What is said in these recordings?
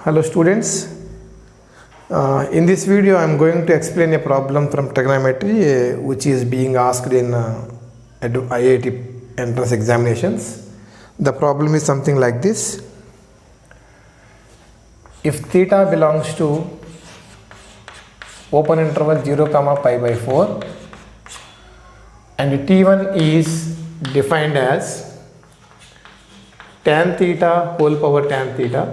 Hello students, in this video I am going to explain a problem from trigonometry which is being asked in IIT entrance examinations. The problem is something like this. If theta belongs to open interval 0 comma pi by 4 and t1 is defined as tan theta whole power tan theta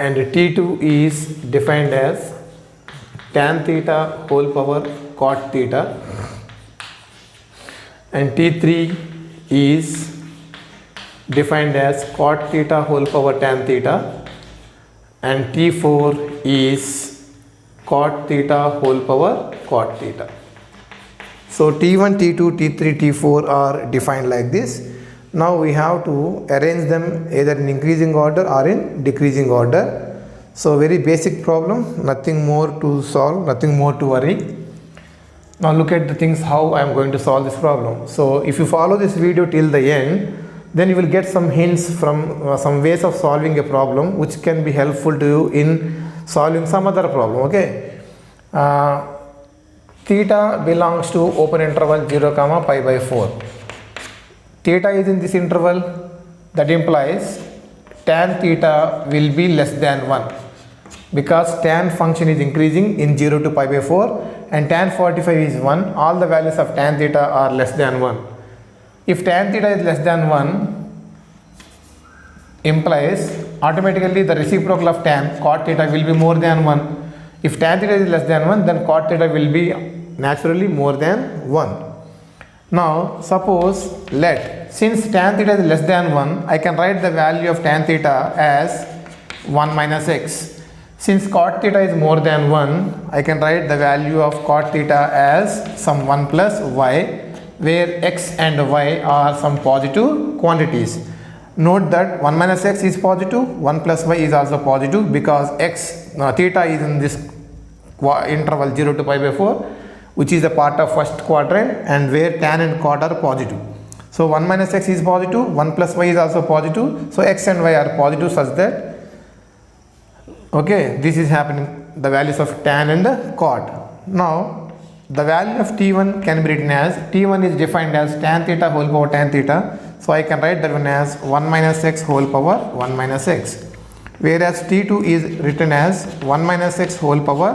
and t2 is defined as tan theta whole power cot theta and t3 is defined as cot theta whole power tan theta and t4 is cot theta whole power cot theta. So t1, t2, t3, t4 are defined like this. Now we have to arrange them either in increasing order or in decreasing order. So very basic problem, nothing more to solve, nothing more to worry. Now look at the things how I am going to solve this problem. So if you follow this video till the end, then you will get some hints from some ways of solving a problem which can be helpful to you in solving some other problem. Okay. Theta belongs to open interval 0 comma pi by 4. Theta is in this interval, that implies tan theta will be less than 1 because tan function is increasing in 0 to pi by 4 and tan 45 is 1. All the values of tan theta are less than 1. If tan theta is less than 1 implies automatically the reciprocal of tan cot theta will be more than 1. If tan theta is less than 1 then cot theta will be naturally more than 1. Now suppose since tan theta is less than 1, I can write the value of tan theta as 1 minus x. Since cot theta is more than 1, I can write the value of cot theta as some 1 plus y, where x and y are some positive quantities. Note that 1 minus x is positive, 1 plus y is also positive because theta is in this interval 0 to pi by 4, which is a part of first quadrant and where tan and cot are positive. So 1 minus x is positive, 1 plus y is also positive. So x and y are positive such that, okay, this is happening, the values of tan and cot. Now the value of t1 can be written as, t1 is defined as tan theta whole power tan theta. So I can write that one as 1 minus x whole power 1 minus x. Whereas t2 is written as 1 minus x whole power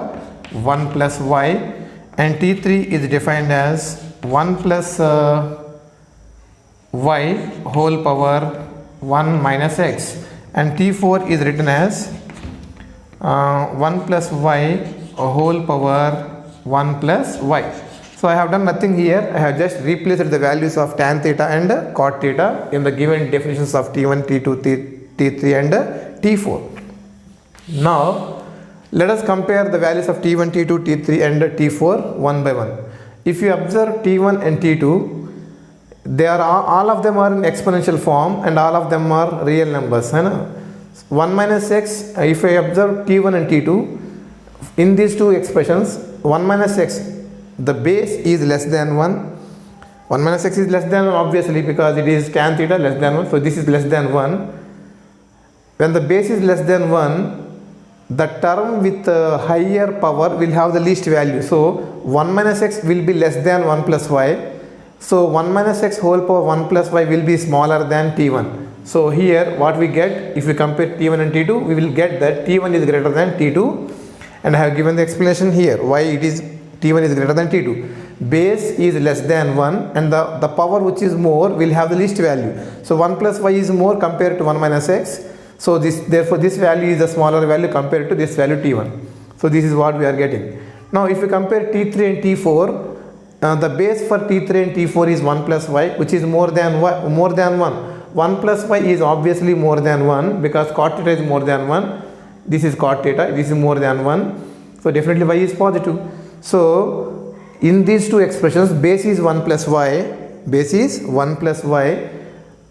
1 plus y. And t3 is defined as 1 plus y whole power 1 minus x, and t4 is written as 1 plus y whole power 1 plus y. So I have done nothing here, I have just replaced the values of tan theta and cot theta in the given definitions of t1, t2, t3 and t4. Now let us compare the values of t1, t2, t3 and t4 one by one. If you observe t1 and t2, all of them are in exponential form and all of them are real numbers. 1 minus x, if I observe t1 and t2, in these two expressions, 1 minus x, the base is less than 1. 1 minus x is less than 1 obviously because it is tan theta less than 1. So this is less than 1. When the base is less than 1, the term with higher power will have the least value. So 1 minus x will be less than 1 plus y. So 1 minus x whole power 1 plus y will be smaller than t1. So here what we get, if we compare t1 and t2, we will get that t1 is greater than t2, and I have given the explanation here why it is t1 is greater than t2. Base is less than 1 and the power which is more will have the least value. So 1 plus y is more compared to 1 minus x. So therefore this value is a smaller value compared to this value t1. So this is what we are getting. Now if we compare t3 and t4, the base for t3 and t4 is 1 plus y, which is more than 1. 1 plus y is obviously more than 1 because cot theta is more than 1. This is cot theta, this is more than 1. So definitely y is positive. So in these two expressions, base is 1 plus y,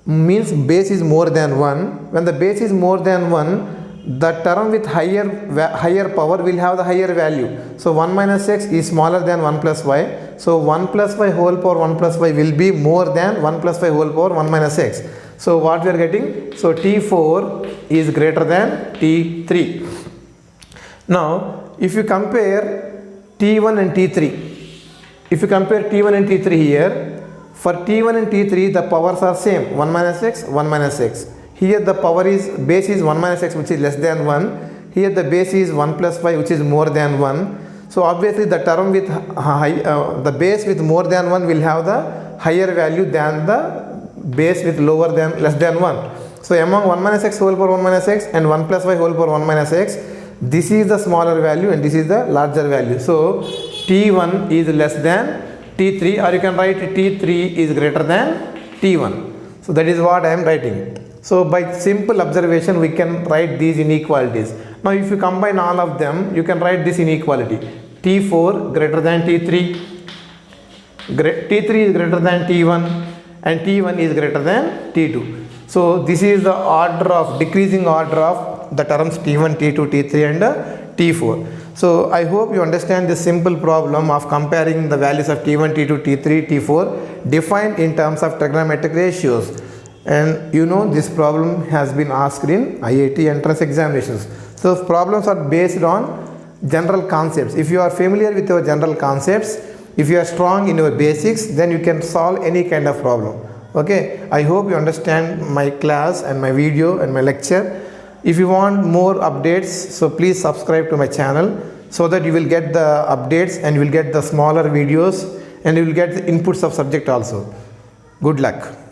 means base is more than 1. When the base is more than 1, the term with higher power will have the higher value. So 1 minus x is smaller than 1 plus y. So 1 plus y whole power 1 plus y will be more than 1 plus y whole power 1 minus x. So what we are getting? So T4 is greater than T3. Now if you compare T1 and T3, if you compare T1 and T3 here, for T1 and T3 the powers are same, 1 minus x, 1 minus x. Here the power is, base is 1 minus x, which is less than 1. Here the base is 1 plus y, which is more than 1. So obviously the term with the base with more than 1 will have the higher value than the base with lower than less than 1. So among 1 minus x whole power 1 minus x and 1 plus y whole power 1 minus x, this is the smaller value and this is the larger value. So T1 is less than T3, or you can write T3 is greater than T1. So that is what I am writing. So by simple observation we can write these inequalities. Now if you combine all of them, you can write this inequality. T4 greater than T3, T3 is greater than T1, and T1 is greater than T2. So this is the order of, decreasing order of the terms T1, T2, T3 and T4. So I hope you understand this simple problem of comparing the values of T1, T2, T3, T4 defined in terms of trigonometric ratios. And you know this problem has been asked in IIT entrance examinations. So problems are based on general concepts. If you are familiar with your general concepts, if you are strong in your basics, then you can solve any kind of problem. Okay, I hope you understand my class and my video and my lecture. If you want more updates, so please subscribe to my channel so that you will get the updates and you will get the smaller videos and you will get the inputs of subject also. Good luck.